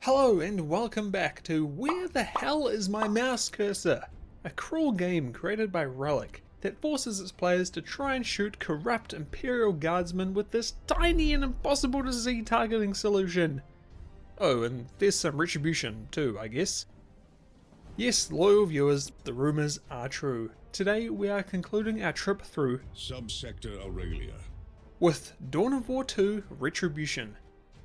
Hello and welcome back to Where the Hell is My Mouse Cursor? A cruel game created by Relic that forces its players to try and shoot corrupt Imperial Guardsmen with this tiny and impossible to see targeting solution. Oh, and there's some Retribution too, I guess. Yes, loyal viewers, the rumours are true. Today we are concluding our trip through Subsector Aurelia with Dawn of War 2 Retribution,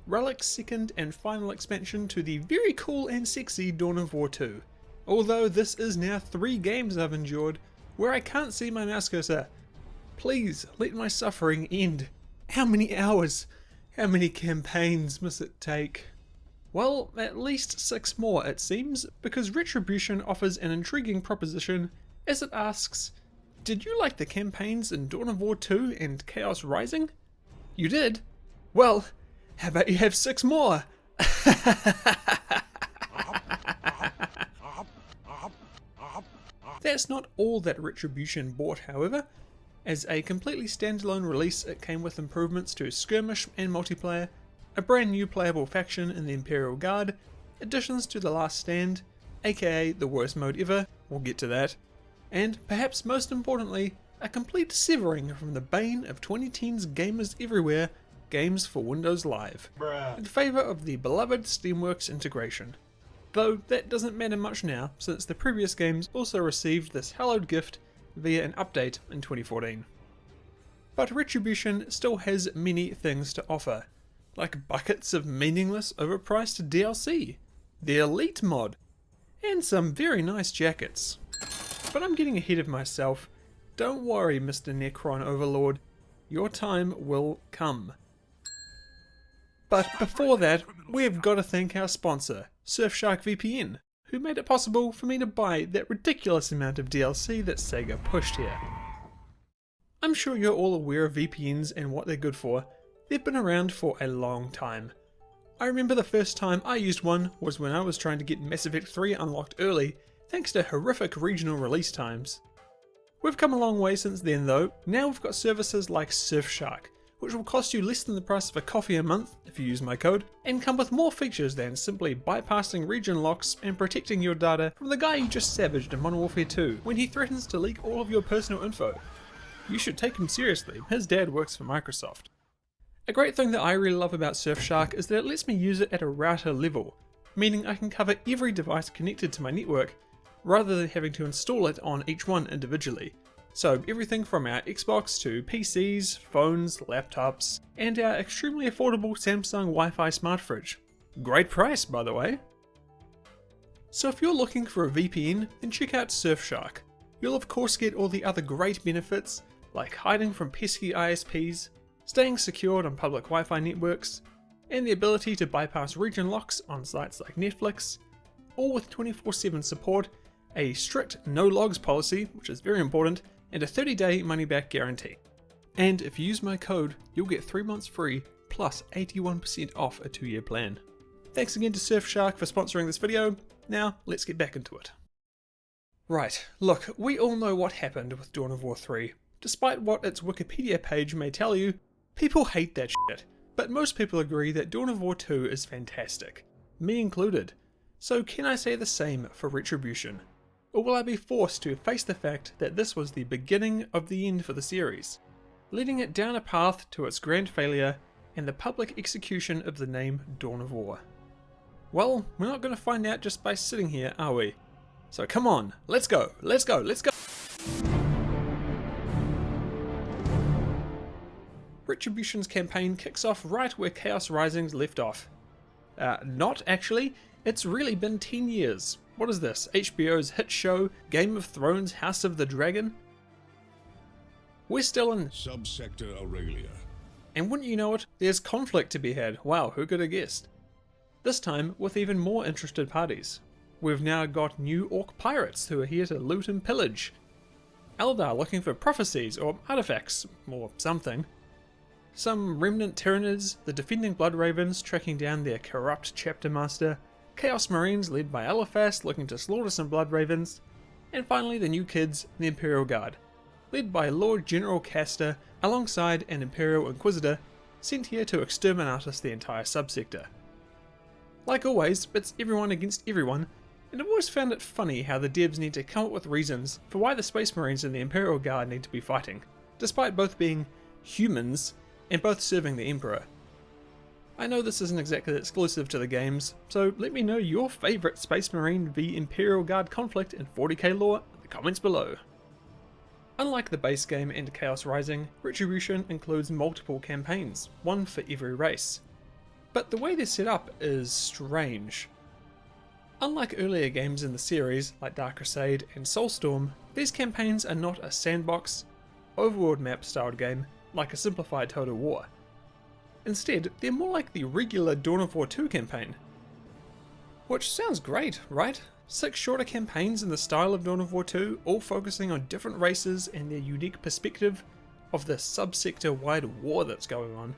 Relic's second and final expansion to the very cool and sexy Dawn of War 2. Although this is now 3 games I've endured where I can't see my mouse cursor. Please let my suffering end. How many hours? How many campaigns must it take? Well, at least 6 more it seems, because Retribution offers an intriguing proposition as it asks, did you like the campaigns in Dawn of War 2 and Chaos Rising? You did? Well, how about you have 6 more? That's not all that Retribution bought, however. As a completely standalone release, it came with improvements to Skirmish and multiplayer, a brand new playable faction in the Imperial Guard, additions to The Last Stand, aka the worst mode ever, we'll get to that, and perhaps most importantly, a complete severing from the bane of 2010's gamers everywhere, games for Windows Live, in favour of the beloved Steamworks integration. Though that doesn't matter much now, since the previous games also received this hallowed gift via an update in 2014. But Retribution still has many things to offer, like buckets of meaningless overpriced DLC, the Elite mod, and some very nice jackets. But I'm getting ahead of myself. Don't worry, Mr. Necron Overlord, your time will come. But before that, we've got to thank our sponsor, Surfshark VPN, who made it possible for me to buy that ridiculous amount of DLC that Sega pushed here. I'm sure you're all aware of VPNs and what they're good for. They've been around for a long time. I remember the first time I used one was when I was trying to get Mass Effect 3 unlocked early, thanks to horrific regional release times. We've come a long way since then though. Now we've got services like Surfshark, which will cost you less than the price of a coffee a month if you use my code, and come with more features than simply bypassing region locks and protecting your data from the guy you just savaged in Modern Warfare 2 when he threatens to leak all of your personal info. You should take him seriously, his dad works for Microsoft. A great thing that I really love about Surfshark is that it lets me use it at a router level, meaning I can cover every device connected to my network, rather than having to install it on each one individually. So everything from our Xbox to PCs, phones, laptops, and our extremely affordable Samsung Wi-Fi smart fridge. Great price, by the way. So if you're looking for a VPN, then check out Surfshark. You'll of course get all the other great benefits, like hiding from pesky ISPs, staying secured on public Wi-Fi networks, and the ability to bypass region locks on sites like Netflix, all with 24/7 support, a strict no logs policy, which is very important, and a 30-day money-back guarantee. And if you use my code, you'll get 3 months free, plus 81% off a 2-year plan. Thanks again to Surfshark for sponsoring this video. Now, let's get back into it. Right, look, we all know what happened with Dawn of War 3. Despite what its Wikipedia page may tell you, people hate that shit. But most people agree that Dawn of War 2 is fantastic, me included. So can I say the same for Retribution? Or will I be forced to face the fact that this was the beginning of the end for the series, leading it down a path to its grand failure and the public execution of the name Dawn of War? Well, we're not going to find out just by sitting here, are we? So come on, let's go, let's go, let's go! Retribution's campaign kicks off right where Chaos Rising's left off. Not actually, it's really been 10 years. What is this, HBO's hit show, Game of Thrones House of the Dragon? We're still in Subsector Aurelia. And wouldn't you know it, there's conflict to be had. Wow, who could have guessed? This time with even more interested parties. We've now got new orc pirates who are here to loot and pillage. Eldar looking for prophecies or artifacts, or something. Some remnant Tyranids, the defending Blood Ravens tracking down their corrupt chapter master, Chaos Marines led by Eliphas looking to slaughter some Blood Ravens, and finally the new kids, the Imperial Guard, led by Lord General Castor alongside an Imperial Inquisitor sent here to exterminate us the entire subsector. Like always, it's everyone against everyone, and I've always found it funny how the devs need to come up with reasons for why the Space Marines and the Imperial Guard need to be fighting, despite both being humans and both serving the Emperor. I know this isn't exactly exclusive to the games, so let me know your favourite Space Marine v Imperial Guard conflict in 40k lore in the comments below. Unlike the base game and Chaos Rising, Retribution includes multiple campaigns, one for every race. But the way they're set up is strange. Unlike earlier games in the series, like Dark Crusade and Soulstorm, these campaigns are not a sandbox, overworld map styled game like a simplified Total War. Instead, they're more like the regular Dawn of War 2 campaign. Which sounds great, right? 6 shorter campaigns in the style of Dawn of War 2, all focusing on different races and their unique perspective of the subsector-wide war that's going on.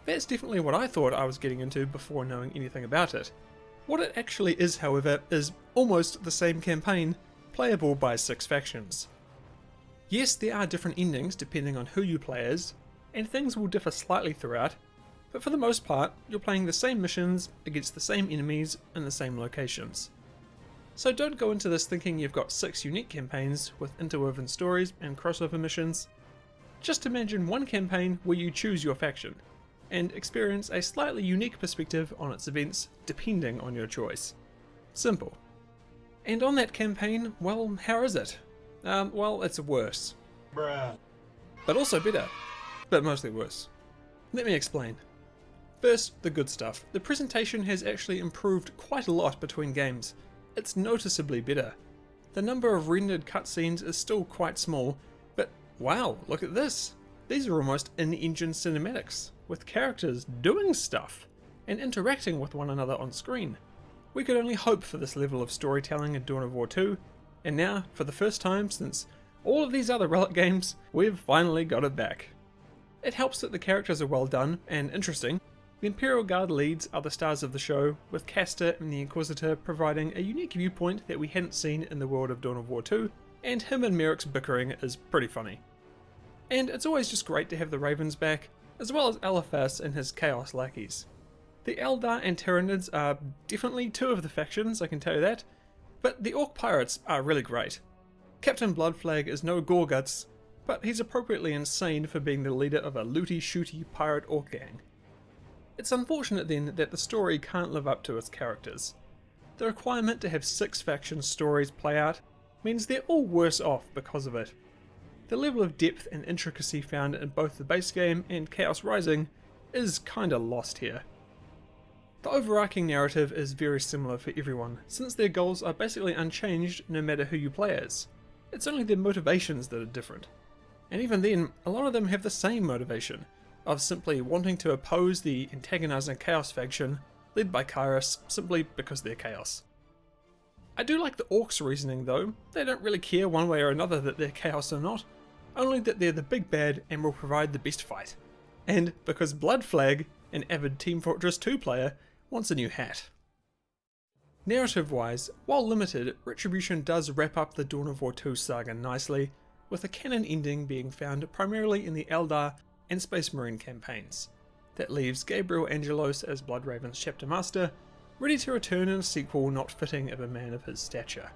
That's definitely what I thought I was getting into before knowing anything about it. What it actually is, however, is almost the same campaign, playable by 6 factions. Yes, there are different endings depending on who you play as, and things will differ slightly throughout, but for the most part, you're playing the same missions against the same enemies in the same locations. So don't go into this thinking you've got 6 unique campaigns with interwoven stories and crossover missions. Just imagine one campaign where you choose your faction, and experience a slightly unique perspective on its events depending on your choice. Simple. And on that campaign, well, how is it? Well, it's worse. Bruh. But also better. But mostly worse. Let me explain. First, the good stuff. The presentation has actually improved quite a lot between games. It's noticeably better. The number of rendered cutscenes is still quite small, but wow, look at this. These are almost in-engine cinematics, with characters doing stuff and interacting with one another on screen. We could only hope for this level of storytelling in Dawn of War 2, and now, for the first time since all of these other Relic games, we've finally got it back. It helps that the characters are well done and interesting. The Imperial Guard leads are the stars of the show, with Castor and the Inquisitor providing a unique viewpoint that we hadn't seen in the world of Dawn of War 2, and him and Merrick's bickering is pretty funny. And it's always just great to have the Ravens back, as well as Eliphas and his Chaos lackeys. The Eldar and Tyranids are definitely 2 of the factions, I can tell you that, but the Orc Pirates are really great. Captain Bloodflag is no Gorguts, but he's appropriately insane for being the leader of a looty-shooty pirate orc gang. It's unfortunate then that the story can't live up to its characters. The requirement to have 6 faction stories play out means they're all worse off because of it. The level of depth and intricacy found in both the base game and Chaos Rising is kinda lost here. The overarching narrative is very similar for everyone, since their goals are basically unchanged no matter who you play as. It's only their motivations that are different. And even then, a lot of them have the same motivation, of simply wanting to oppose the antagonizing Chaos faction, led by Kairos, simply because they're Chaos. I do like the Orcs' reasoning though. They don't really care one way or another that they're Chaos or not, only that they're the big bad and will provide the best fight. And because Bloodflag, an avid Team Fortress 2 player, wants a new hat. Narrative-wise, while limited, Retribution does wrap up the Dawn of War 2 saga nicely, with a canon ending being found primarily in the Eldar and Space Marine campaigns. That leaves Gabriel Angelos as Bloodraven's chapter master, ready to return in a sequel not fitting of a man of his stature.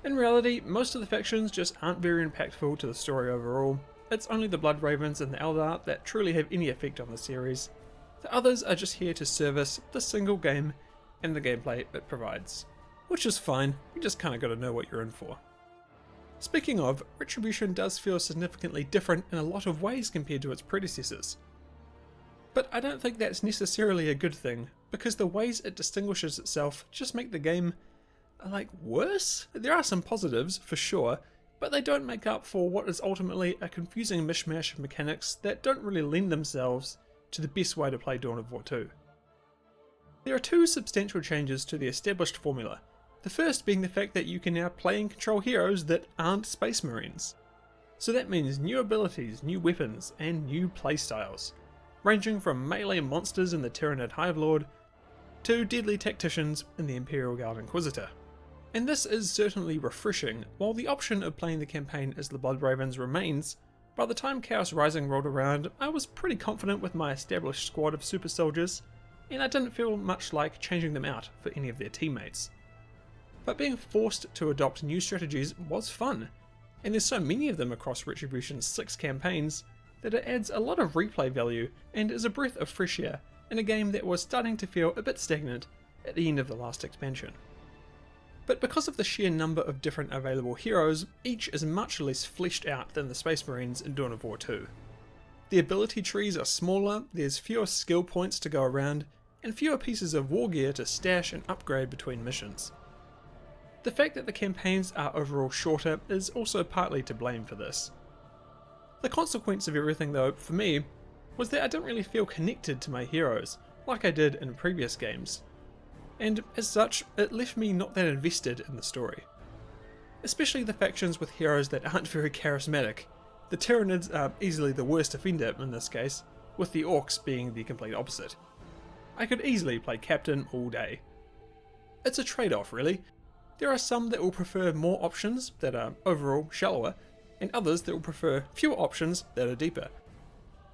In reality, most of the factions just aren't very impactful to the story overall. It's only the Bloodravens and the Eldar that truly have any effect on the series. The others are just here to service the single game and the gameplay it provides. Which is fine, you just kinda gotta know what you're in for. Speaking of, Retribution does feel significantly different in a lot of ways compared to its predecessors. But I don't think that's necessarily a good thing, because the ways it distinguishes itself just make the game, worse? There are some positives, for sure, but they don't make up for what is ultimately a confusing mishmash of mechanics that don't really lend themselves to the best way to play Dawn of War 2. There are 2 substantial changes to the established formula. The first being the fact that you can now play and control heroes that aren't Space Marines. So that means new abilities, new weapons, and new playstyles, ranging from melee monsters in the Tyranid Hivelord to deadly tacticians in the Imperial Guard Inquisitor. And this is certainly refreshing. While the option of playing the campaign as the Bloodravens remains, by the time Chaos Rising rolled around, I was pretty confident with my established squad of super soldiers, and I didn't feel much like changing them out for any of their teammates. But being forced to adopt new strategies was fun, and there's so many of them across Retribution's 6 campaigns that it adds a lot of replay value and is a breath of fresh air in a game that was starting to feel a bit stagnant at the end of the last expansion. But because of the sheer number of different available heroes, each is much less fleshed out than the Space Marines in Dawn of War 2. The ability trees are smaller, there's fewer skill points to go around, and fewer pieces of war gear to stash and upgrade between missions. The fact that the campaigns are overall shorter is also partly to blame for this. The consequence of everything though, for me, was that I didn't really feel connected to my heroes, like I did in previous games. And as such, it left me not that invested in the story. Especially the factions with heroes that aren't very charismatic. The Tyranids are easily the worst offender in this case, with the Orcs being the complete opposite. I could easily play Captain all day. It's a trade-off really. There are some that will prefer more options that are overall shallower, and others that will prefer fewer options that are deeper.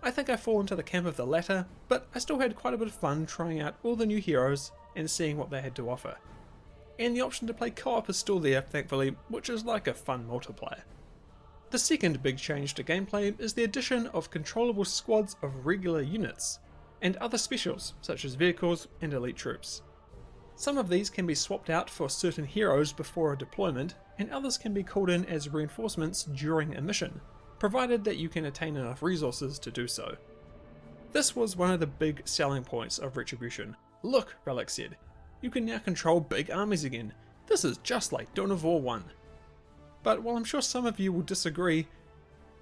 I think I fall into the camp of the latter, but I still had quite a bit of fun trying out all the new heroes and seeing what they had to offer. And the option to play co-op is still there, thankfully, which is like a fun multiplayer. The second big change to gameplay is the addition of controllable squads of regular units, and other specials such as vehicles and elite troops. Some of these can be swapped out for certain heroes before a deployment, and others can be called in as reinforcements during a mission, provided that you can attain enough resources to do so. This was one of the big selling points of Retribution. Look, Relic said, you can now control big armies again. This is just like Dawn of War 1. But while I'm sure some of you will disagree,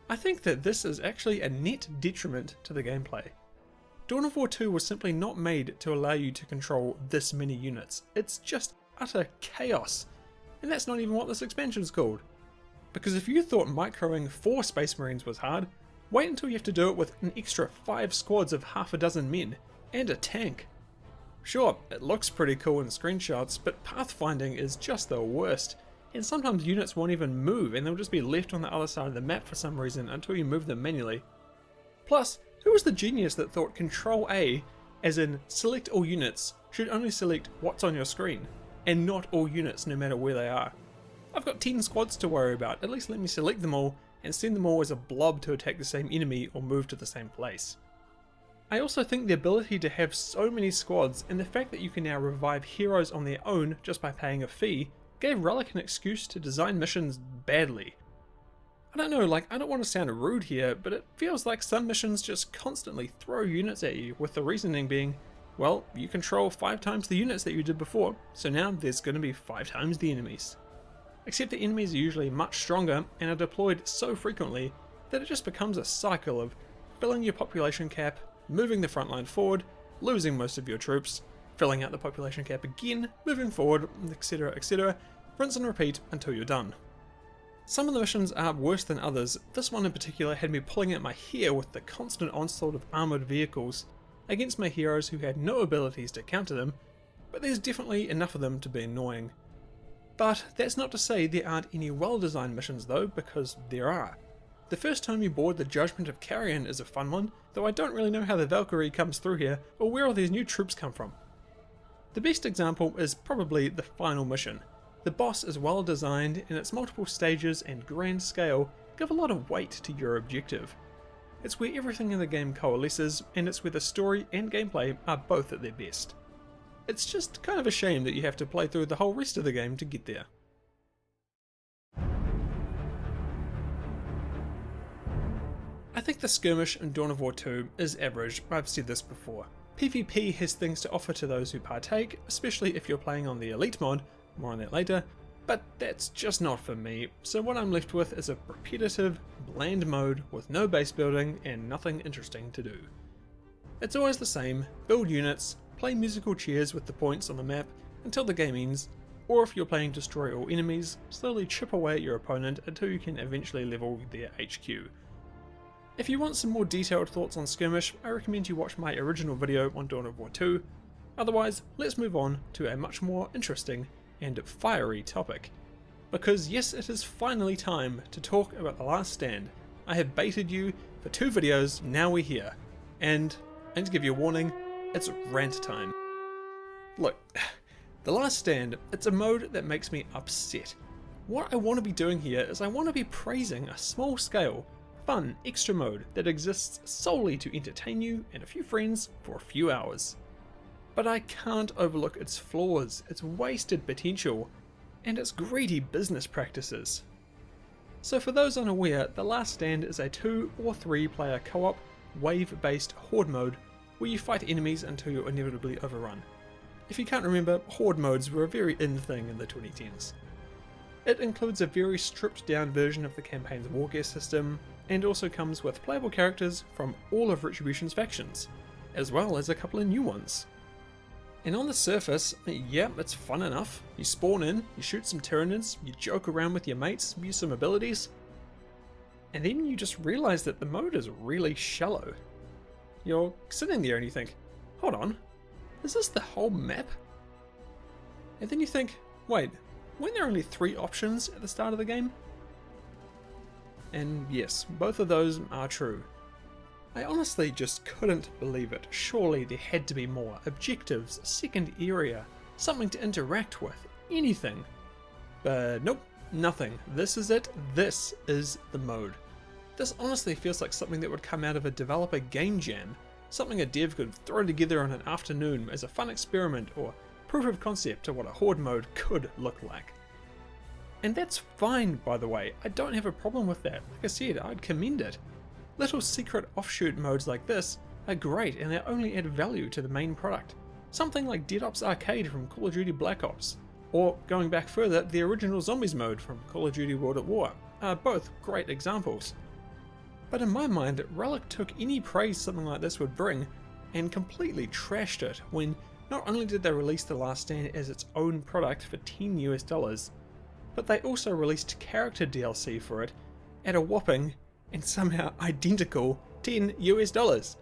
I think that this is actually a net detriment to the gameplay. Dawn of War 2 was simply not made to allow you to control this many units. It's just utter chaos. And that's not even what this expansion is called. Because if you thought microing 4 Space Marines was hard, wait until you have to do it with an extra 5 squads of half a dozen men, and a tank. Sure, it looks pretty cool in screenshots, but pathfinding is just the worst, and sometimes units won't even move and they'll just be left on the other side of the map for some reason until you move them manually. Plus, who was the genius that thought Control A, as in select all units, should only select what's on your screen, and not all units no matter where they are? I've got 10 squads to worry about, at least let me select them all and send them all as a blob to attack the same enemy or move to the same place. I also think the ability to have so many squads and the fact that you can now revive heroes on their own just by paying a fee gave Relic an excuse to design missions badly. I don't know, I don't want to sound rude here, but it feels like some missions just constantly throw units at you, with the reasoning being, well, you control 5 times the units that you did before, so now there's going to be 5 times the enemies. Except the enemies are usually much stronger and are deployed so frequently that it just becomes a cycle of filling your population cap, moving the front line forward, losing most of your troops, filling out the population cap again, moving forward, etc, rinse and repeat until you're done. Some of the missions are worse than others. This one in particular had me pulling out my hair with the constant onslaught of armoured vehicles against my heroes who had no abilities to counter them, but there's definitely enough of them to be annoying. But that's not to say there aren't any well-designed missions though, because there are. The first time you board the Judgment of Carrion is a fun one, though I don't really know how the Valkyrie comes through here, or where all these new troops come from. The best example is probably the final mission. The boss is well designed, and its multiple stages and grand scale give a lot of weight to your objective. It's where everything in the game coalesces, and it's where the story and gameplay are both at their best. It's just kind of a shame that you have to play through the whole rest of the game to get there. I think the Skirmish in Dawn of War 2 is average. I've said this before. PvP has things to offer to those who partake, especially if you're playing on the Elite mod, more on that later, but that's just not for me, so what I'm left with is a repetitive, bland mode with no base building and nothing interesting to do. It's always the same: build units, play musical chairs with the points on the map until the game ends, or if you're playing Destroy All Enemies, slowly chip away at your opponent until you can eventually level their HQ. If you want some more detailed thoughts on Skirmish, I recommend you watch my original video on Dawn of War 2. Otherwise, let's move on to a much more interesting and fiery topic. Because yes, it is finally time to talk about The Last Stand. I have baited you for 2 videos, now we're here. And to give you a warning, it's rant time. Look, The Last Stand, it's a mode that makes me upset. What I want to be doing here is I want to be praising a small scale, fun, extra mode that exists solely to entertain you and a few friends for a few hours. But I can't overlook its flaws, its wasted potential, and its greedy business practices. So for those unaware, The Last Stand is a 2 or 3 player co-op, wave-based horde mode where you fight enemies until you're inevitably overrun. If you can't remember, horde modes were a very in thing in the 2010s. It includes a very stripped down version of the campaign's war gear system, and also comes with playable characters from all of Retribution's factions, as well as a couple of new ones. And on the surface, yeah, it's fun enough. You spawn in, you shoot some Tyranids, you joke around with your mates, use some abilities, and then you just realise that the mode is really shallow. You're sitting there and you think, hold on, is this the whole map? And then you think, wait, weren't there only 3 options at the start of the game? And yes, both of those are true. I honestly just couldn't believe it. Surely there had to be more. Objectives, a second area, something to interact with, anything. But nope, nothing. This is it. This is the mode. This honestly feels like something that would come out of a developer game jam. Something a dev could throw together on an afternoon as a fun experiment or proof of concept to what a horde mode could look like. And that's fine, by the way. I don't have a problem with that. Like I said, I'd commend it. Little secret offshoot modes like this are great and they only add value to the main product. Something like Dead Ops Arcade from Call of Duty Black Ops, or going back further, the original Zombies mode from Call of Duty World at War, are both great examples. But in my mind, Relic took any praise something like this would bring and completely trashed it when not only did they release The Last Stand as its own product for $10 US, but they also released character DLC for it at a whopping and somehow identical $10 US.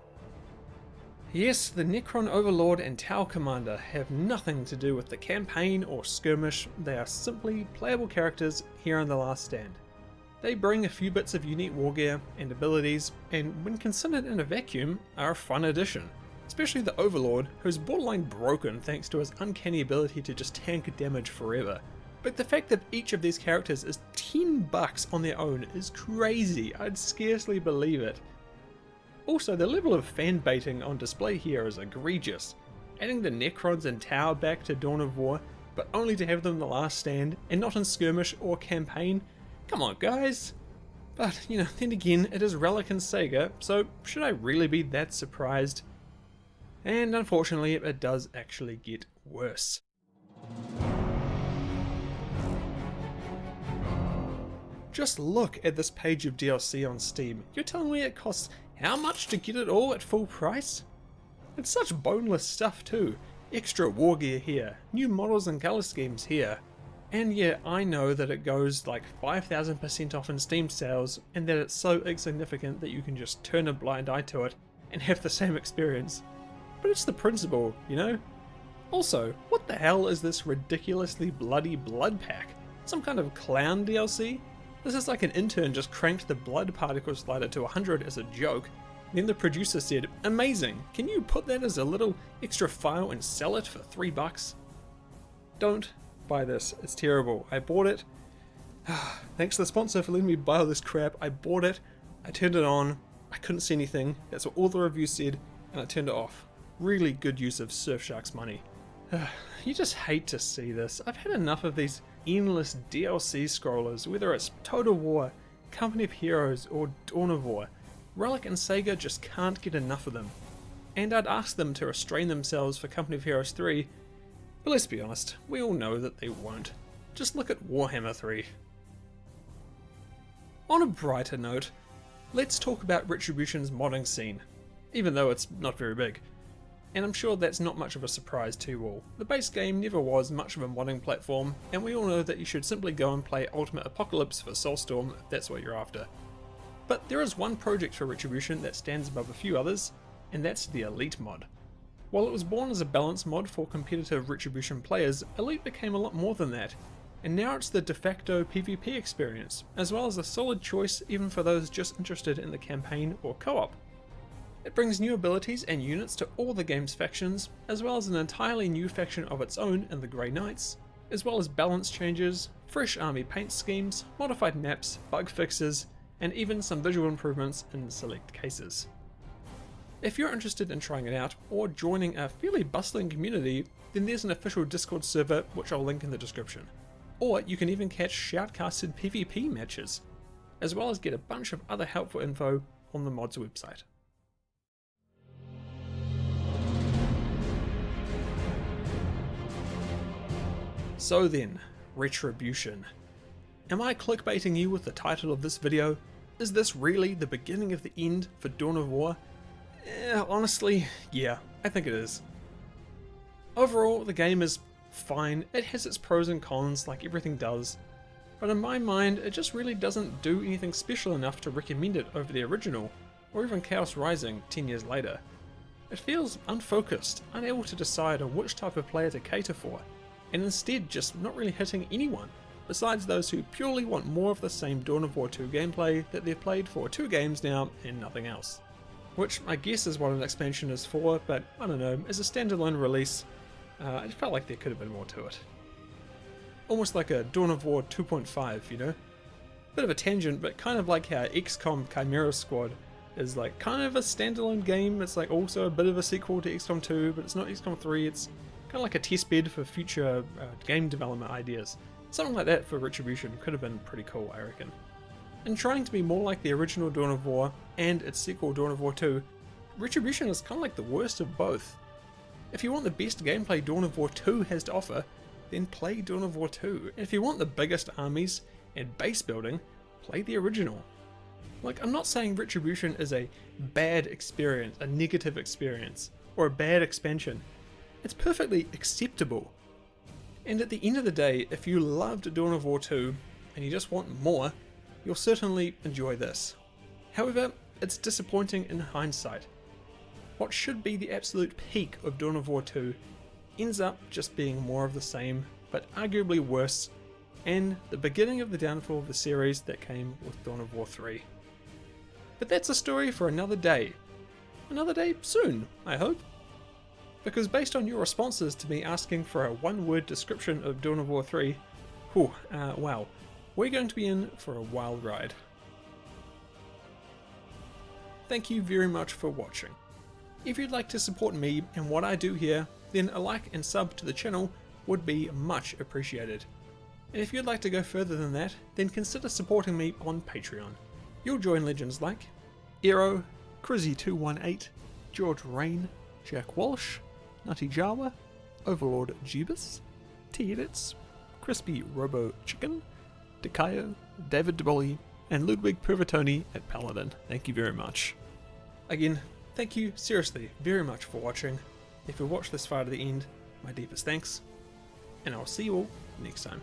Yes, the Necron Overlord and Tau Commander have nothing to do with the campaign or skirmish, they are simply playable characters here in The Last Stand. They bring a few bits of unique war gear and abilities, and when considered in a vacuum, are a fun addition. Especially the Overlord, who's borderline broken thanks to his uncanny ability to just tank damage forever. But the fact that each of these characters is $10 on their own is crazy, I'd scarcely believe it. Also, the level of fan baiting on display here is egregious. Adding the Necrons and Tau back to Dawn of War, but only to have them in The Last Stand, and not in Skirmish or Campaign? Come on guys! But, then again, it is Relic and Sega, so should I really be that surprised? And unfortunately, it does actually get worse. Just look at this page of DLC on Steam. You're telling me it costs how much to get it all at full price? It's such boneless stuff too. Extra war gear here, new models and colour schemes here. And yeah, I know that it goes like 5,000% off in Steam sales and that it's so insignificant that you can just turn a blind eye to it and have the same experience. But it's the principle, Also, what the hell is this ridiculously bloody blood pack? Some kind of clown DLC? This is like an intern just cranked the blood particle slider to 100 as a joke. Then the producer said, amazing, can you put that as a little extra file and sell it for $3? Don't buy this, it's terrible. I bought it. Thanks to the sponsor for letting me buy all this crap. I bought it, I turned it on, I couldn't see anything, that's what all the reviews said, and I turned it off. Really good use of Surfshark's money. You just hate to see this. I've had enough of these endless DLC scrollers, whether it's Total War, Company of Heroes, or Dawn of War. Relic and Sega just can't get enough of them. And I'd ask them to restrain themselves for Company of Heroes 3, but let's be honest, we all know that they won't. Just look at Warhammer 3. On a brighter note, let's talk about Retribution's modding scene, even though it's not very big. And I'm sure that's not much of a surprise to you all. The base game never was much of a modding platform, and we all know that you should simply go and play Ultimate Apocalypse for Soulstorm if that's what you're after. But there is one project for Retribution that stands above a few others, and that's the Elite mod. While it was born as a balance mod for competitive Retribution players, Elite became a lot more than that, and now it's the de facto PvP experience, as well as a solid choice even for those just interested in the campaign or co-op. It brings new abilities and units to all the game's factions, as well as an entirely new faction of its own in the Grey Knights, as well as balance changes, fresh army paint schemes, modified maps, bug fixes, and even some visual improvements in select cases. If you're interested in trying it out, or joining a fairly bustling community, then there's an official Discord server which I'll link in the description. Or you can even catch shoutcasted PvP matches, as well as get a bunch of other helpful info on the mod's website. So then, Retribution. Am I clickbaiting you with the title of this video? Is this really the beginning of the end for Dawn of War? Honestly, yeah, I think it is. Overall, the game is fine. It has its pros and cons like everything does, but in my mind it just really doesn't do anything special enough to recommend it over the original, or even Chaos Rising 10 years later. It feels unfocused, unable to decide on which type of player to cater for, and instead just not really hitting anyone, besides those who purely want more of the same Dawn of War 2 gameplay that they've played for 2 games now and nothing else. Which I guess is what an expansion is for, but I don't know, as a standalone release, it felt like there could have been more to it. Almost like a Dawn of War 2.5, you know? Bit of a tangent, but kind of like how XCOM Chimera Squad is like kind of a standalone game. It's like also a bit of a sequel to XCOM 2, but it's not XCOM 3. It's kind of like a testbed for future game development ideas. Something like that for Retribution could have been pretty cool, I reckon. And trying to be more like the original Dawn of War and its sequel Dawn of War 2, Retribution is kind of like the worst of both. If you want the best gameplay Dawn of War 2 has to offer, then play Dawn of War 2. And if you want the biggest armies and base building, play the original. Like, I'm not saying Retribution is a bad experience, a negative experience, or a bad expansion. It's perfectly acceptable. And at the end of the day, if you loved Dawn of War 2 and you just want more, you'll certainly enjoy this. However, it's disappointing in hindsight. What should be the absolute peak of Dawn of War 2 ends up just being more of the same, but arguably worse, and the beginning of the downfall of the series that came with Dawn of War 3. But that's a story for another day. Another day soon, I hope. Because based on your responses to me asking for a one-word description of Dawn of War 3, wow, we're going to be in for a wild ride. Thank you very much for watching. If you'd like to support me and what I do here, then a like and sub to the channel would be much appreciated. And if you'd like to go further than that, then consider supporting me on Patreon. You'll join legends like Aero, Crizzy218, George Rain, Jack Walsh, Nutty Jawa, Overlord Jubis, T-Edits, Crispy Robo Chicken, Dekayo, David DeBolly, and Ludwig Pervatoni at Paladin. Thank you very much. Again, thank you seriously very much for watching. If you watched this far to the end, my deepest thanks, and I'll see you all next time.